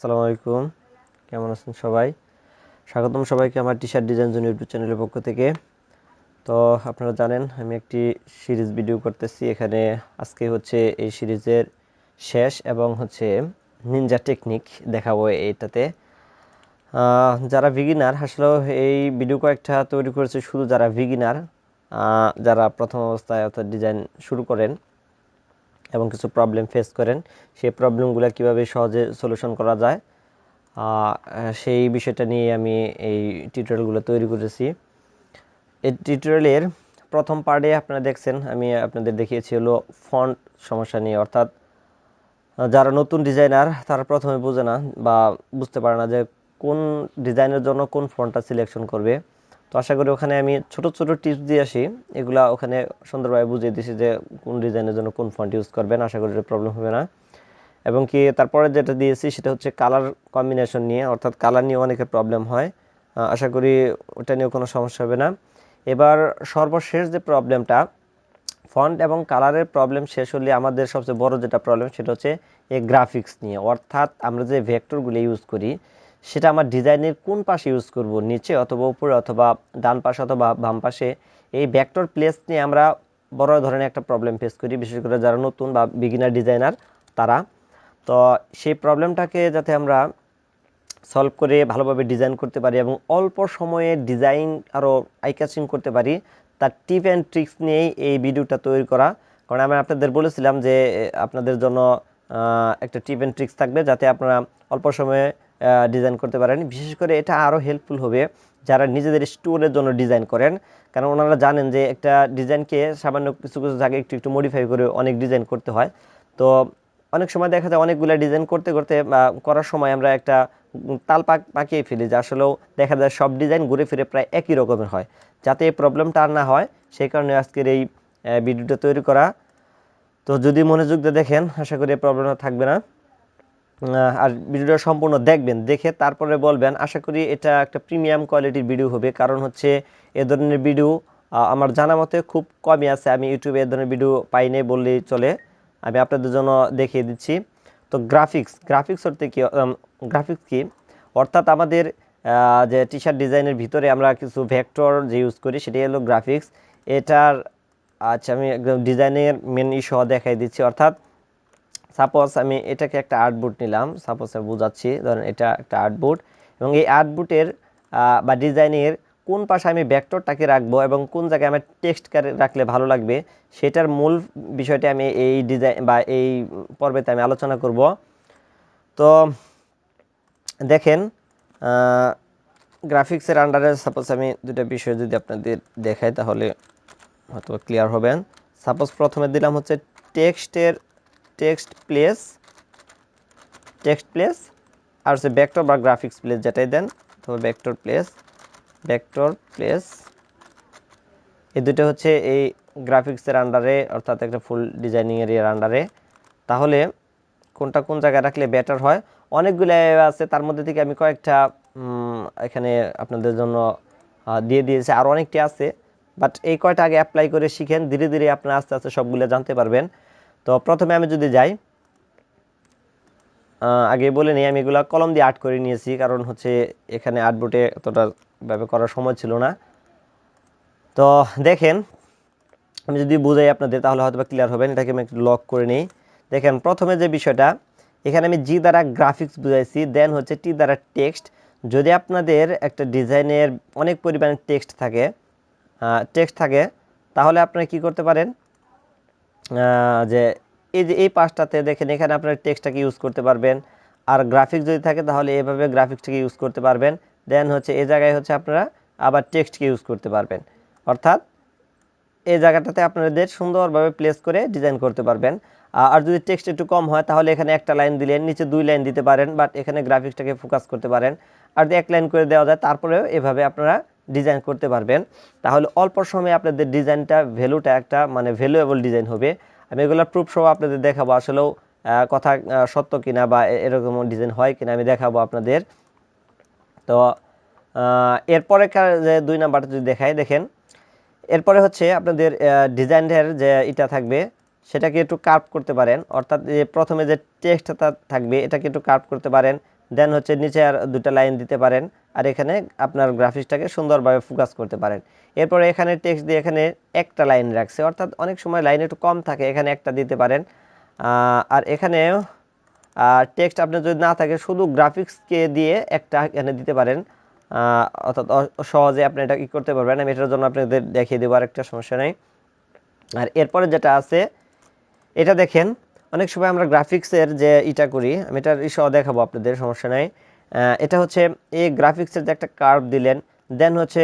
আসসালামু আলাইকুম, কেমন আছেন সবাই? স্বাগতম সবাইকে আমার T shirt design zone YouTube চ্যানেলের পক্ষ থেকে। তো আপনারা জানেন আমি একটি সিরিজ ভিডিও করতেছি এখানে। আজকে হচ্ছে এই সিরিজের শেষ এবং হচ্ছে নিনজা টেকনিক দেখাবো এইটাতে। যারা বিগিনার, আসলে এই ভিডিও কয়েকটা তৈরি করেছে শুধু যারা বিগিনার, যারা প্রথম অবস্থায় অর্থাৎ ডিজাইন শুরু করেন এবং কিছু প্রবলেম ফেস করেন, সেই প্রবলেমগুলো কীভাবে সহজে সলিউশন করা যায় সেই বিষয়টা নিয়ে আমি এই টিউটোরিয়ালগুলো তৈরি করেছি। এই টিউটোরিয়ালের প্রথম পার্টে আপনারা দেখছেন আমি আপনাদের দেখিয়েছি হলো ফন্ট সমস্যা নিয়ে, অর্থাৎ যারা নতুন ডিজাইনার তারা প্রথমে বোঝে না বা বুঝতে পারে না যে কোন ডিজাইনের জন্য কোন ফন্টটা সিলেকশন করবে। তো আশা করি ওখানে আমি ছোট ছোট টিপস দিয়ে আসি, এগুলা ওখানে সুন্দরভাবে বুঝিয়ে দিছি যে কোন ডিজাইনের জন্য কোন ফন্ট ইউজ করবেন। আশা করি প্রবলেম হবে না। এবং কি তারপরে যেটা দিয়েছি সেটা হচ্ছে কালার কম্বিনেশন নিয়ে, অর্থাৎ কালার নিয়ে অনেকের প্রবলেম হয়। আশা করি ওটা নিয়েও কোনো সমস্যা হবে না। এবার সর্বশেষ যে প্রবলেমটা, ফন্ট এবং কালারের প্রবলেম শেষ হলে আমাদের সবচেয়ে বড় যেটা প্রবলেম সেটা হচ্ছে এই গ্রাফিক্স নিয়ে, অর্থাৎ আমরা যে ভেক্টরগুলো ইউজ করি সেটা আমার ডিজাইনের কোন পাশে ইউজ করব, নিচে অথবা উপরে অথবা ডান পাশে অথবা বাম পাশে। এই ভেক্টর প্লেস নিয়ে আমরা বড় ধরনের একটা প্রবলেম ফেস করি, বিশেষ করে যারা নতুন বা বিগিনার ডিজাইনার তারা। তো সেই প্রবলেমটাকে যাতে আমরা সলভ করে ভালোভাবে ডিজাইন করতে পারি এবং অল্প সময়ে ডিজাইন আরও আই ক্যাচিং করতে পারি, তার টিপ অ্যান্ড ট্রিক্স নিয়েই এই ভিডিওটা তৈরি করা। কারণ আমি আপনাদের বলেছিলাম যে আপনাদের জন্য একটা টিপ অ্যান্ড ট্রিক্স থাকবে যাতে আপনারা অল্প সময়ে ডিজাইন করতে পারেন। বিশেষ করে এটা আরও হেল্পফুল হবে যারা নিজেদের স্টোরের জন্য ডিজাইন করেন, কারণ ওনারা জানেন যে একটা ডিজাইনকে সামান্য কিছু কিছু জায়গায় একটু একটু মডিফাই করে অনেক ডিজাইন করতে হয়। তো অনেক সময় দেখা যায় অনেকগুলো ডিজাইন করতে করতে বা করার সময় আমরা একটা তাল পাকিয়ে ফেলি, যে আসলেও দেখা যায় সব ডিজাইন ঘুরে ফিরে প্রায় একই রকমের হয়। যাতে এই প্রবলেমটা আর না হয় সেই কারণে আজকের এই ভিডিওটা তৈরি করা। তো যদি মনোযোগ দিয়ে দেখেন আশা করি এই প্রবলেমটা থাকবে না। আর ভিডিওটা সম্পূর্ণ দেখবেন, দেখে তারপরে বলবেন। আশা করি এটা একটা প্রিমিয়াম কোয়ালিটির ভিডিও হবে, কারণ হচ্ছে এ ধরনের ভিডিও আমার জানা মতে খুব কমই আছে। আমি ইউটিউবে এ ধরনের ভিডিও পাইনি বললেই চলে, আমি আপনাদের জন্য দেখিয়ে দিচ্ছি। তো গ্রাফিক্স অর্থে কি, গ্রাফিক্স কি অর্থাৎ আমাদের যে টি শার্ট ডিজাইনের ভিতরে আমরা কিছু ভেক্টর যে ইউজ করি সেটাই হলো গ্রাফিক্স। এটার আচ্ছা আমি একদম ডিজাইনের মেন ইস্যু দেখাই দিচ্ছি। অর্থাৎ সাপোজ আমি এটাকে একটা আর্টবোর্ড নিলাম, সাপোজ আমি বোঝাচ্ছি, ধরেন এটা একটা আর্টবোর্ড এবং এই আর্টবোর্ডের বা ডিজাইনের কোন পাশে আমি ভেক্টরটাকে রাখবো এবং কোন জায়গায় আমার টেক্সট রাখলে ভালো লাগবে সেটার মূল বিষয়টি আমি এই ডিজাইন বা এই পর্বেতে আমি আলোচনা করব। তো দেখেন গ্রাফিক্সের আন্ডারে সাপোজ আমি দুটো বিষয় যদি আপনাদের দেখাই তাহলে হয়তো ক্লিয়ার হবেন। সাপোজ প্রথমে দিলাম হচ্ছে টেক্সট প্লেস আর হচ্ছে ভেক্টর বা গ্রাফিক্স প্লেস যেটাই দেন, তো ভেক্টর প্লেস এই দুটো হচ্ছে এই গ্রাফিক্সের আন্ডারে, অর্থাৎ একটা ফুল ডিজাইনিংয়ের এর আন্ডারে। তাহলে কোনটা কোন জায়গায় রাখলে বেটার হয়, অনেকগুলো আছে, তার মধ্যে থেকে আমি কয়েকটা এখানে আপনাদের জন্য দিয়ে দিয়েছি, আর অনেকটি আছে, বাট এই কয়টা আগে অ্যাপ্লাই করে শিখেন, ধীরে ধীরে আপনারা আস্তে আস্তে সবগুলো জানতে পারবেন। তো প্রথমে আমি যদি যাই, আগে বলে নিই আমি এগুলো কলম দিয়ে আর্ট করে নিয়েছি, কারণ হচ্ছে এখানে আর্টবোর্ডে এতটা ভাবে করার সময় ছিল না। তো দেখেন আমি যদি বুঝাই আপনাদের তাহলে হয়তো ক্লিয়ার হবেন। এটাকে আমি একটু লক করে নিই। দেখেন প্রথমে যে বিষয়টা, এখানে আমি জি দ্বারা গ্রাফিক্স বুঝাইছি, দেন হচ্ছে টি দ্বারা টেক্সট। যদি আপনাদের একটা ডিজাইনের অনেক পরিমাণে টেক্সট থাকে তাহলে আপনারা কি করতে পারেন, যে এই যে এই পাশটাতে দেখেন এখানে আপনার টেক্সটটাকে ইউজ করতে পারবেন, আর গ্রাফিক্স যদি থাকে তাহলে এভাবে গ্রাফিক্সটাকে ইউজ করতে পারবেন। দেন হচ্ছে এই জায়গায় হচ্ছে আপনারা আবার টেক্সটকে ইউজ করতে পারবেন, অর্থাৎ এই জায়গাটাতে আপনাদের সুন্দরভাবে প্লেস করে ডিজাইন করতে পারবেন। আর যদি টেক্সট একটু কম হয় তাহলে এখানে একটা লাইন দিলেন, নিচে 2 লাইন দিতে পারেন, বাট এখানে গ্রাফিক্সটাকে ফোকাস করতে পারেন। আর যদি 1 লাইন করে দেওয়া যায় তারপরেও এভাবে আপনারা ডিজাইন করতে পারবেন। তাহলে অল্প সময়ে আপনাদের ডিজাইনটা ভ্যালুটা একটা মানে ভ্যালুয়েবল ডিজাইন হবে। আমি এগুলো প্রুফ সহ আপনাদের দেখাবো, আসলেও কথা সত্য কিনা বা এরকম ডিজাইন হয় কিনা আমি দেখাবো আপনাদের। তো এরপরে যে 2 নাম্বারটা যদি দেখাই, দেখেন এরপরে হচ্ছে আপনাদের ডিজাইনের যে এটা থাকবে সেটাকে একটু কার্ভ করতে পারেন, অর্থাৎ যে প্রথমে যে টেক্সটটা থাকবে এটাকে একটু কার্ভ করতে পারেন। দেন হচ্ছে নিচে আর দুটো লাইন দিতে পারেন, আর এখানে আপনার গ্রাফিক্সটাকে সুন্দরভাবে ফোকাস করতে পারেন। এরপরে এখানে টেক্সট দিয়ে এখানে একটা লাইন রাখছে, অর্থাৎ অনেক সময় লাইন একটু কম থাকে, এখানে একটা দিতে পারেন। আর এখানে টেক্সট আপনার যদি না থাকে শুধু গ্রাফিক্সকে দিয়ে একটা এখানে দিতে পারেন, অর্থাৎ সহজে আপনি এটা কি করতে পারবেন। আমি এটার জন্য আপনাদের দেখিয়ে দেবো, আর একটা সমস্যা নেই। আর এরপরে যেটা আছে এটা দেখেন, অনেক সময় আমরা গ্রাফিক্সের যে এটা করি, আমি এটার ইস্যু দেখাবো আপনাদের, সমস্যা নাই। এটা হচ্ছে এই গ্রাফিক্সের যে একটা কার্ভ দিলেন, দেন হচ্ছে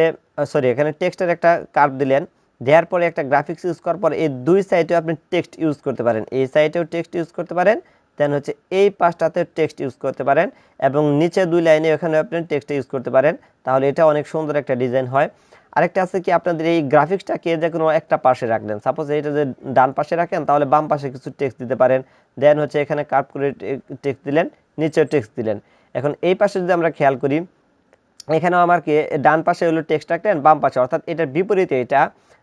সরি এখানে টেক্সটের একটা কার্ভ দিলেন, দেওয়ার পরে একটা গ্রাফিক্স ইউজ করার পর এই দুই সাইডেও আপনি টেক্সট ইউজ করতে পারেন, এই সাইডেও টেক্সট ইউজ করতে পারেন, দেন হচ্ছে এই পাশটাতে টেক্সট ইউজ করতে পারেন, এবং নিচে দুই লাইনে এখানে আপনি টেক্সট ইউজ করতে পারেন, তাহলে এটা অনেক সুন্দর একটা ডিজাইন হয়। আরেকটা আছে কি, আপনাদের এই গ্রাফিক্সটাকে যে কোনো একটা পাশে রাখলেন, সাপোজ এইটা যে ডান পাশে রাখেন, তাহলে বাম পাশে কিছু টেক্সট দিতে পারেন, দেন হচ্ছে এখানে কার্ভ করে টেক্সট দিলেন, নিচেও টেক্সট দিলেন। এখন এই পাশে যদি আমরা খেয়াল করি, এখানেও আমার কি ডান পাশে হলো টেক্সট রাখলেন, বাম পাশে অর্থাৎ এটার বিপরীতে এটা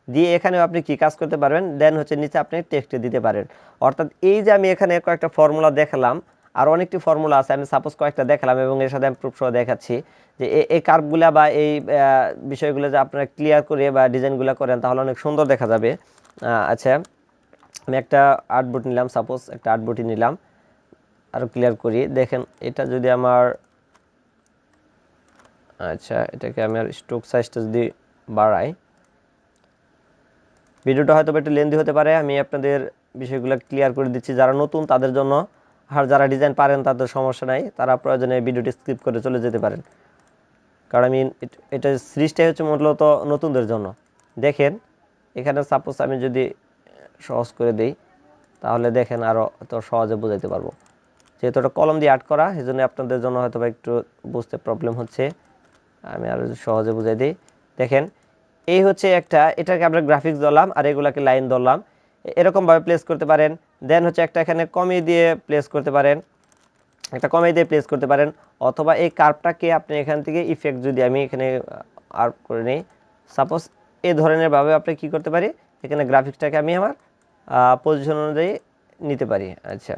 দিয়ে এখানেও আপনি কি কাজ করতে পারবেন, দেন হচ্ছে নিচে আপনি টেক্সটে দিতে পারেন। অর্থাৎ এই যে আমি এখানে কয়েকটা ফর্মুলা দেখালাম, আর অনেকটি ফর্মুলা আছে, আমি সাপোজ কয়েকটা দেখালাম এবং এর সাথে আমি প্রুফ সহ দেখাচ্ছি যে এই কার্ভগুলা বা এই বিষয়গুলো যে আপনারা ক্লিয়ার করে বা ডিজাইনগুলো করেন তাহলে অনেক সুন্দর দেখা যাবে। আচ্ছা, আমি একটা আর্টবোর্ড নিলাম, সাপোজ একটা আর্টবোর্ডই নিলাম, আরও ক্লিয়ার করি। দেখেন এটা যদি আমার, আচ্ছা এটাকে আমি আর স্ট্রোক সাইজটা যদি বাড়াই, ভিডিওটা হয়তো একটু লেন্দি হতে পারে, আমি আপনাদের বিষয়গুলো ক্লিয়ার করে দিচ্ছি যারা নতুন তাদের জন্য, আর যারা ডিজাইন পারেন তাদের সমস্যা নাই, তারা প্রয়োজনে ভিডিওটি স্কিপ করে চলে যেতে পারেন, কারণ আমি এটা সিরিজটাই হচ্ছে মূলত নতুনদের জন্য। দেখেন এখানে সাপোজ আমি যদি সহজ করে দিই, তাহলে দেখেন আরও তো সহজে বোঝাইতে পারবো, যেহেতু এটা কলম দিয়ে আর্ট করা, সেই জন্য আপনাদের জন্য হয়তো একটু বুঝতে প্রবলেম হচ্ছে, আমি আরও সহজে বুঝাই দিই। দেখেন এই হচ্ছে একটা, এটাকে আমরা গ্রাফিক্স ধরলাম আর এগুলাকে লাইন ধরলাম, এরকমভাবে প্লেস করতে পারেন। দেন হচ্ছে একটা এখানে কমিয়ে দিয়ে প্লেস করতে পারেন, একটা কমিয়ে দিয়ে প্লেস করতে পারেন, অথবা এই কার্ভটাকে আপনি এখান থেকে ইফেক্ট যদি আমি এখানে আর্ট করে নিই, সাপোজ এই ধরনের ভাবে আপনি কি করতে পারি, এখানে গ্রাফিক্সটাকে আমি আমার পজিশন অনুযায়ী নিতে পারি। আচ্ছা,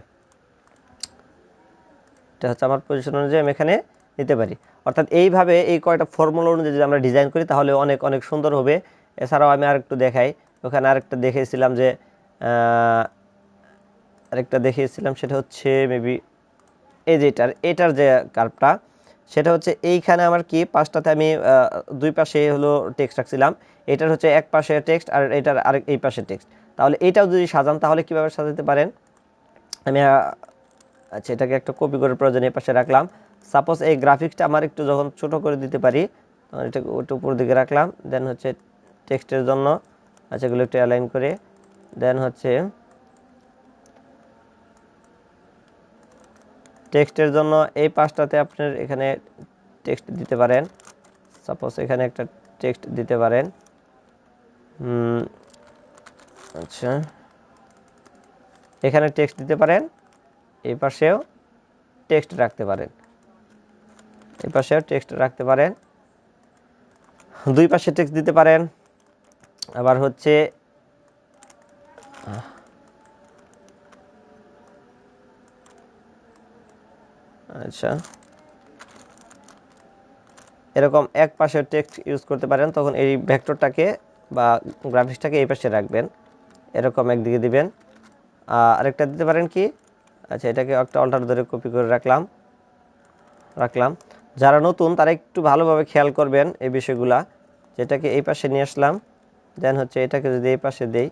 এটা হচ্ছে আমার পজিশন অনুযায়ী আমি এখানে নিতে পারি। অর্থাৎ এইভাবে এই কয়টা ফর্মুলা অনুযায়ী যদি আমরা ডিজাইন করি তাহলে অনেক অনেক সুন্দর হবে। এছাড়াও আমি আরেকটু দেখাই, ওখানে আরেকটা দেখিয়েছিলাম যে আরেকটা দেখিয়েছিলাম সেটা হচ্ছে মেবি এই যে এটার যে কার্ভটা, সেটা হচ্ছে এইখানে আমার কি পাশটাতে আমি দুই পাশে হলো টেক্সট রাখছিলাম, এটার হচ্ছে এক পাশে টেক্সট আর এটার আরেক এই পাশে টেক্সট, তাহলে এটাও যদি সাজান তাহলে কিভাবে সাজাতে পারেন, আমি আচ্ছা এটাকে একটা কপি করে প্রয়োজন এই পাশে রাখলাম। সাপোজ এই গ্রাফিক্সটা আমার একটু যখন ছোট করে দিতে পারি, তখন এটাকে একটু উপর দিকে রাখলাম, দেন হচ্ছে টেক্সটের জন্য, আচ্ছা এগুলো একটু অ্যালাইন করে, দেন হচ্ছে টেক্সটের জন্য এই পাশটাতে আপনার এখানে টেক্সট দিতে পারেন, সাপোজ এখানে একটা টেক্সট দিতে পারেন। আচ্ছা এখানে টেক্সট দিতে পারেন, এই পাশেও টেক্সট রাখতে পারেন, এই পাশেও টেক্সট রাখতে পারেন, দুই পাশে টেক্সট দিতে পারেন। আবার হচ্ছে আচ্ছা এরকম এক পাশে টেক্সট ইউজ করতে পারেন, তখন এই ভেক্টরটাকে বা গ্রাফিক্সটাকে এই পাশে রাখবেন, এরকম একদিকে দিবেন। আরেকটা দিতে পারেন কি, আচ্ছা এটাকে একটা অল্টার ধরে কপি করে রাখলাম। যারা নতুন তারা একটু ভালোভাবে খেয়াল করবেন এই বিষয়গুলা, যেটাকে এই পাশে নিয়ে আসলাম, দেন হচ্ছে এটাকে যদি এই পাশে দেই,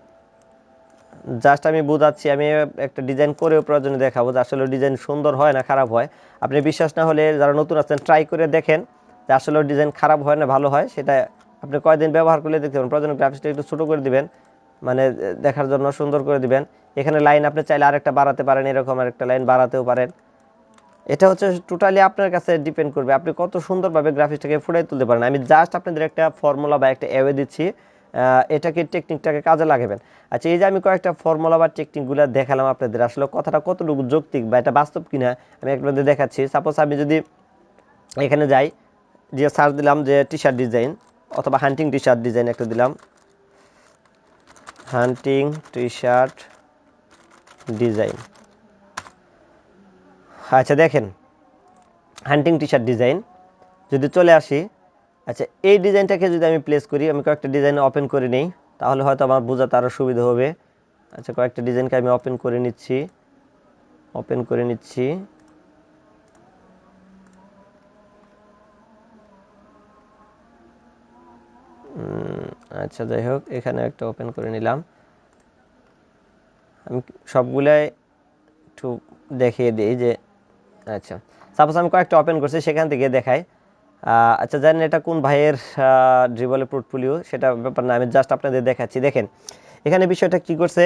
জাস্ট আমি বোঝাচ্ছি, আমি একটা ডিজাইন করেও প্রয়োজনে দেখাবো যে আসলে ডিজাইন সুন্দর হয় না খারাপ হয়। আপনি বিশ্বাস না হলে যারা নতুন আছেন ট্রাই করে দেখেন যে আসলে ডিজাইন খারাপ হয় না ভালো হয়, সেটা আপনি কয়েকদিন ব্যবহার করলে দেখতে পাবেন। প্রয়োজনে গ্রাফিক্সটা একটু ছোটো করে দিবেন, মানে দেখার জন্য সুন্দর করে দিবেন। এখানে লাইন আপনি চাইলে আরেকটা বাড়াতে পারেন, এরকম আরেকটা লাইন বাড়াতেও পারেন। এটা হচ্ছে টোটালি আপনার কাছে ডিপেন্ড করবে আপনি কত সুন্দরভাবে গ্রাফিক্সটাকে ফুটিয়ে তুলতে পারেন। আমি জাস্ট আপনাদের একটা ফর্মুলা বা একটা অ্যাওয়ে দিচ্ছি, এটাকে টেকনিকটাকে কাজে লাগাবেন। আচ্ছা এই যে আমি কয়েকটা ফর্মুলা বা টেকনিকগুলো দেখালাম আপনাদের, আসলে কথাটা কতটুকু যৌক্তিক বা এটা বাস্তব কিনা আমি আপনাদের দেখাচ্ছি। সাপোজ আমি যদি এখানে যাই, যে সার্চ দিলাম যে টি শার্ট ডিজাইন অথবা হান্টিং টি শার্ট ডিজাইন একটা দিলাম, হান্টিং টি শার্ট ডিজাইন। আচ্ছা দেখেন হান্টিং টি শার্ট ডিজাইন যদি চলে আসি, আচ্ছা এই ডিজাইনটাকে যদি আমি প্লেস করি, আমি কয়েকটা ডিজাইন ওপেন করে নিই, তাহলে হয়তো আমার বোঝাতে আরও সুবিধা হবে। আচ্ছা কয়েকটা ডিজাইনকে আমি ওপেন করে নিচ্ছি। আচ্ছা যাই হোক, এখানে একটা ওপেন করে নিলাম। আমি সবগুলাই একটু দেখিয়ে দিই যে, আচ্ছা সাপোজ আমি কয়েকটা ওপেন করছি, সেখান থেকে দেখাই। আচ্ছা জানেন এটা কোন ভাইয়ের ড্রিবলের পোর্টফোলিও, সেটা ব্যাপার না, আমি জাস্ট আপনাদের দেখাচ্ছি। দেখেন এখানে বিষয়টা কি করছে,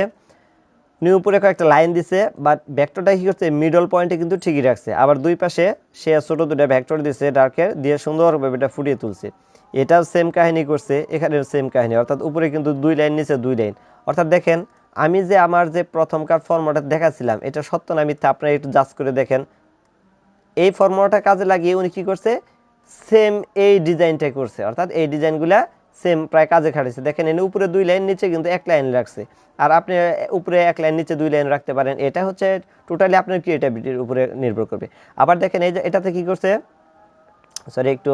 নিউ উপরে কয়েকটা লাইন দিছে, বাট ভেক্টরটা কি করছে, মিডল পয়েন্টে কিন্তু ঠিকই রাখছে। আবার দুই পাশে সে ছোট দুটা ভেক্টর দিছে ডার্কের দিয়ে, সুন্দরভাবে এটা ফুটিয়ে তুলছে। এটাও সেম কাহিনী করছে, এখানেও সেম কাহিনী, অর্থাৎ উপরে কিন্তু 2 লাইন, নিচে 2 লাইন। অর্থাৎ দেখেন আমি যে আমার যে প্রথমকার ফর্মুলাটা দেখাচ্ছিলাম, এটা সত্য না মিথ্যা আপনারা একটু জাজ করে দেখেন। এই ফর্মুলাটা কাজে লাগিয়ে উনি কি করছে, সেম এই ডিজাইনটাই করছে, অর্থাৎ এই ডিজাইনগুলা সেম প্রায় কাজে খাটিয়েছে। দেখেন এনে উপরে 2 লাইন, নিচে কিন্তু 1 লাইন রাখছে। আর আপনি উপরে 1 লাইন, নিচে 2 লাইন রাখতে পারেন, এটা হচ্ছে টোটালি আপনার ক্রিয়েটিভিটির উপরে নির্ভর করবে। আবার দেখেন এই যে এটাতে কি করছে, সরি একটু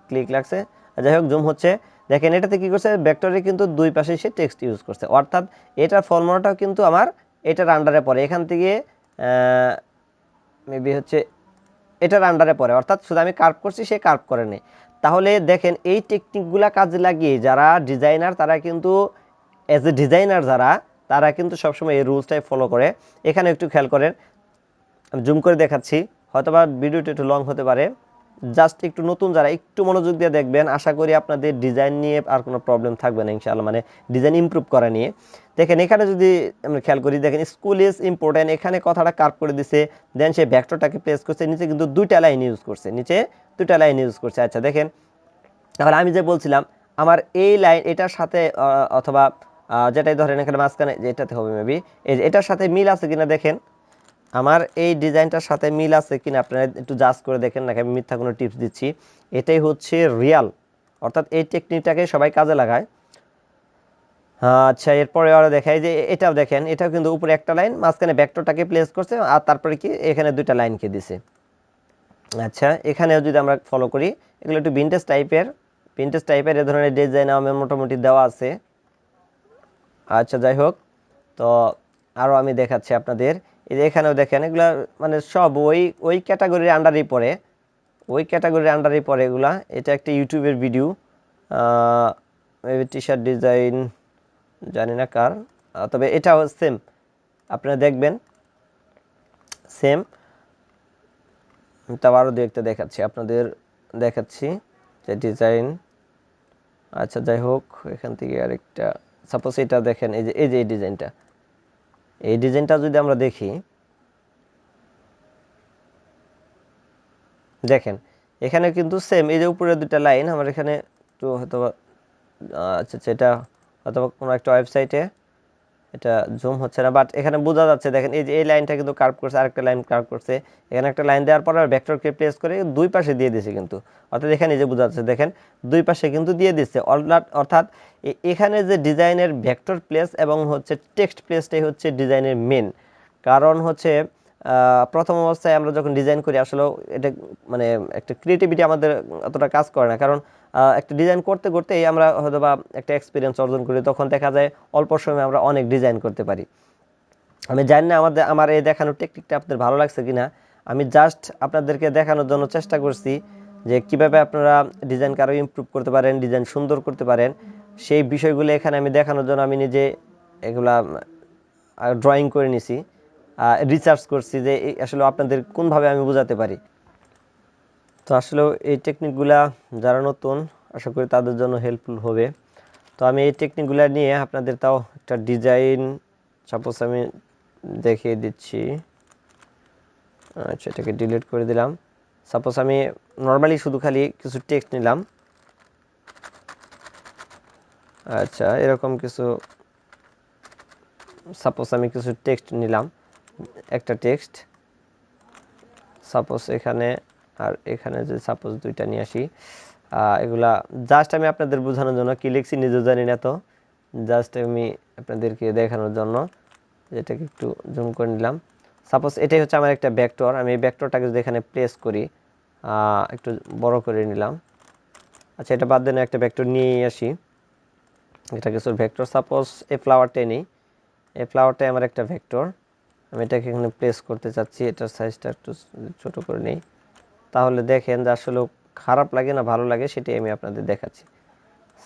ক্লিক লাগছে, যাই হোক জুম হচ্ছে। দেখেন এটাতে কি করছে, ভেক্টরে কিন্তু দুই পাশে সে টেক্সট ইউজ করছে, অর্থাৎ এটার ফর্মুলাটাও কিন্তু আমার এটার আন্ডারে পড়ে। এখান থেকে মেবি হচ্ছে এটার আন্ডারে পড়ে, অর্থাৎ শুধু আমি কার্ভ করছি, সে কার্ভ করে নেই। তাহলে দেখেন এই টেকনিকগুলা কাজে লাগিয়ে যারা ডিজাইনার, তারা কিন্তু অ্যাজ এ ডিজাইনার তারা কিন্তু সবসময় এই রুলসটাই ফলো করে। এখানে একটু খেয়াল করেন, আমি জুম করে দেখাচ্ছি, হয়তোবা ভিডিওটা একটু লং হতে পারে, জাস্ট একটু নতুন যারা একটু মনোযোগ দিয়ে দেখবেন, আশা করি আপনাদের ডিজাইন নিয়ে আর কোনো প্রবলেম থাকবে না ইনশাআল্লাহ, মানে ডিজাইন ইমপ্রুভ করা নিয়ে। দেখেন এখানে যদি আমরা খেয়াল করি, দেখেন স্কুল ইজ ইম্পর্টেন্ট, এখানে কথাটা কার্ভ করে দিছে, দেন সে ভেক্টরটাকে প্লেস করছে, নিচে কিন্তু 2টা লাইন ইউজ করছে, আচ্ছা দেখেন তাহলে আমি যে বলছিলাম আমার এই লাইন এটার সাথে অথবা যেটাই ধরেন এখানে মাঝখানে যেটাতে হবে মেবি, এই যে এটার সাথে মিল আছে কিনা দেখেন, আমার এই ডিজাইনটার সাথে মিল আছে কিনা আপনারা একটু জাজ করে দেখেন, নাকি আমি মিথ্যা কোনো টিপস দিচ্ছি। এটাই হচ্ছে রিয়াল, অর্থাৎ এই টেকনিকটাকে সবাই কাজে লাগায়। আচ্ছা এরপরে আরো দেখাই যে এটাও দেখেন, এটাও কিন্তু উপরে একটা লাইন, মাঝখানে ভেক্টরটাকে প্লেস করছে, আর তারপরে কি এখানে 2টা লাইনকে দিছে। আচ্ছা এখানেও যদি আমরা ফলো করি, এগুলো একটু ভিনটেজ টাইপের এ ধরনের ডিজাইন আমার মোটামুটি দেওয়া আছে। আচ্ছা যাই হোক, তো আরও আমি দেখাচ্ছি আপনাদের। এই যে এখানেও দেখেন এগুলা মানে সব ওই ক্যাটাগরির আন্ডারেই পড়ে এগুলা। এটা একটা ইউটিউবের video, maybe T shirt design, জানি না কার, তবে এটাও সেম, আপনারা দেখবেন সেম। তাও আরও দু একটা দেখাচ্ছি যে ডিজাইন। আচ্ছা যাই হোক, এখান থেকে আরেকটা, সাপোজ এটা দেখেন, এই যে এই ডিজাইনটা যদি আমরা দেখি, দেখেন এখানে কিন্তু সেম, এই যে উপরে 2টা লাইন আমার এখানে একটু হয়তো, আচ্ছা এটা হয়তো কোনো একটা ওয়েবসাইটে এটা জুম হচ্ছে না, বাট এখানে বোঝা যাচ্ছে। দেখেন এই যে এই লাইনটা কিন্তু কার্ভ করছে, আরেকটা লাইন কার্ভ করছে, এখানে একটা লাইন দেওয়ার পর আর ভেক্টরকে প্লেস করে দুই পাশে দিয়ে দিয়েছে কিন্তু, অর্থাৎ এখানে এই যে বোঝা যাচ্ছে, দেখেন দুই পাশে কিন্তু দিয়ে দিচ্ছে। অর্থাৎ এখানে যে ডিজাইনের ভেক্টর প্লেস এবং হচ্ছে টেক্সট প্লেসটাই হচ্ছে ডিজাইনের মেন কারণ। হচ্ছে প্রথম অবস্থায় আমরা যখন ডিজাইন করি, আসলে এটা মানে একটা ক্রিয়েটিভিটি আমাদের অতটা কাজ করে না, কারণ একটা ডিজাইন করতে করতেই আমরা হয়তো বা একটা এক্সপিরিয়েন্স অর্জন করি, তখন দেখা যায় অল্প সময়ে আমরা অনেক ডিজাইন করতে পারি। আমি জানি না আমার এই দেখানোর টেকনিকটা আপনাদের ভালো লাগছে কিনা, আমি জাস্ট আপনাদেরকে দেখানোর জন্য চেষ্টা করছি যে কিভাবে আপনারা ডিজাইনকে আরও ইমপ্রুভ করতে পারেন, ডিজাইন সুন্দর করতে পারেন, সেই বিষয়গুলো এখানে আমি দেখানোর জন্য আমি নিজে এগুলা ড্রয়িং করে নিছি, রিসার্চ করছি যে আসলে আপনাদের কোনভাবে আমি বোঝাতে পারি। তো আসলে এই টেকনিকগুলা যারা নতুন, আশা করি তাদের জন্য হেল্পফুল হবে। তো আমি এই টেকনিকগুলো নিয়ে আপনাদের তাও একটা ডিজাইন সাপোজ আমি দেখিয়ে দিচ্ছি। আচ্ছা এটাকে ডিলিট করে দিলাম। সাপোজ আমি নর্মালি শুধু খালি কিছু টেক্সট নিলাম, আচ্ছা এরকম কিছু, সাপোজ আমি কিছু টেক্সট নিলাম, একটা টেক্সট সাপোজ এখানে, আর এখানে যে সাপোজ 2টা নিয়ে আসি, এগুলা জাস্ট আমি আপনাদের বোঝানোর জন্য, কি লিখছি নিজেও জানি না, তো জাস্ট আমি আপনাদেরকে দেখানোর জন্য এটাকে একটু জুম করে নিলাম। সাপোজ এটাই হচ্ছে আমার একটা ভেক্টর, আমি এই ভেক্টরটাকে যদি এখানে প্লেস করি, একটু বড় করে নিলাম। আচ্ছা, এটা বাদ দেন, একটা ভেক্টর নিয়ে আসি। এটা কিছু ভেক্টর, সাপোজ এই ফ্লাওয়ারটাই নেই। এই ফ্লাওয়ারটাই আমার একটা ভেক্টর। আমি এটাকে এখানে প্লেস করতে চাচ্ছি। এটার সাইজটা একটু ছোট করে নেই। তাহলে দেখেন যে আসলে খারাপ লাগে না ভালো লাগে সেটাই আমি আপনাদের দেখাচ্ছি।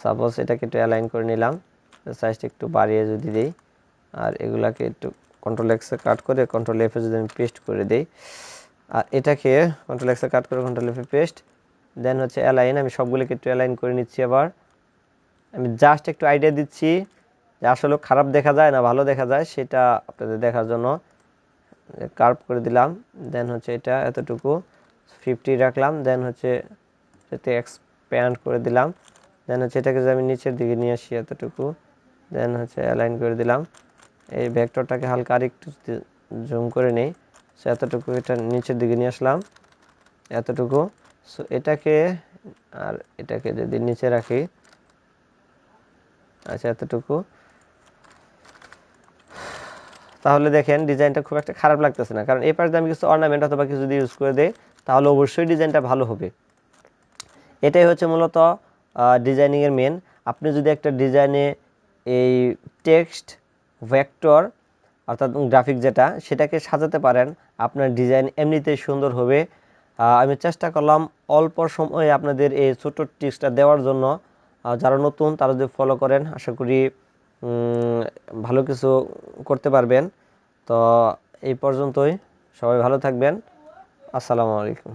সাপোজ এটাকে একটু অ্যালাইন করে নিলাম, সাইজটা একটু বাড়িয়ে যদি দিই, আর এগুলাকে একটু কন্ট্রোল এক্সে কাট করে কন্ট্রোল এফে যদি আমি পেস্ট করে দিই, আর এটাকে কন্ট্রোল এক্সে কাট করে কন্ট্রোল এফে পেস্ট, দেন হচ্ছে অ্যালাইন। আমি সবগুলোকে একটু অ্যালাইন করে নিচ্ছি। আবার আমি জাস্ট একটু আইডিয়া দিচ্ছি যে আসলে খারাপ দেখা যায় না ভালো দেখা যায় সেটা আপনাদের দেখার জন্য। কার্ভ করে দিলাম, দেন হচ্ছে এটা এতটুকু 50 রাখলাম, দেন হচ্ছে এতে এক্সপ্যান্ড করে দিলাম, দেন হচ্ছে এটাকে যদি আমি নিচের দিকে নিয়ে আসি এতটুকু, দেন হচ্ছে অ্যালাইন করে দিলাম। এই ভেক্টরটাকে হালকা আরেকটু জুম করে নেই, সো এতটুকু এটা নিচের দিকে নিয়ে আসলাম এতটুকু। সো এটাকে আর এটাকে যদি নিচে রাখি, আচ্ছা এতটুকু, তাহলে দেখেন ডিজাইনটা খুব একটা খারাপ লাগতেছে না। কারণ এই পাশে আমি কিছু অর্নামেন্ট অথবা কিছু যদি ইউজ করে দিই তাহলে অবশ্যই ডিজাইনটা ভালো হবে। এটাই হচ্ছে মূলত ডিজাইনিংয়ের মেন। আপনি যদি একটা ডিজাইনে এই টেক্সট, ভেক্টর অর্থাৎ গ্রাফিক যেটা সেটাকে সাজাতে পারেন, আপনার ডিজাইন এমনিতেই সুন্দর হবে। আমি চেষ্টা করলাম অল্প সময়ে আপনাদের এই ছোট টিপসটা দেওয়ার জন্য। যারা নতুন তারা যদি ফলো করেন আশা করি ভালো কিছু করতে পারবেন। তো এই পর্যন্তই, সবাই ভালো থাকবেন। আসসালামু আলাইকুম।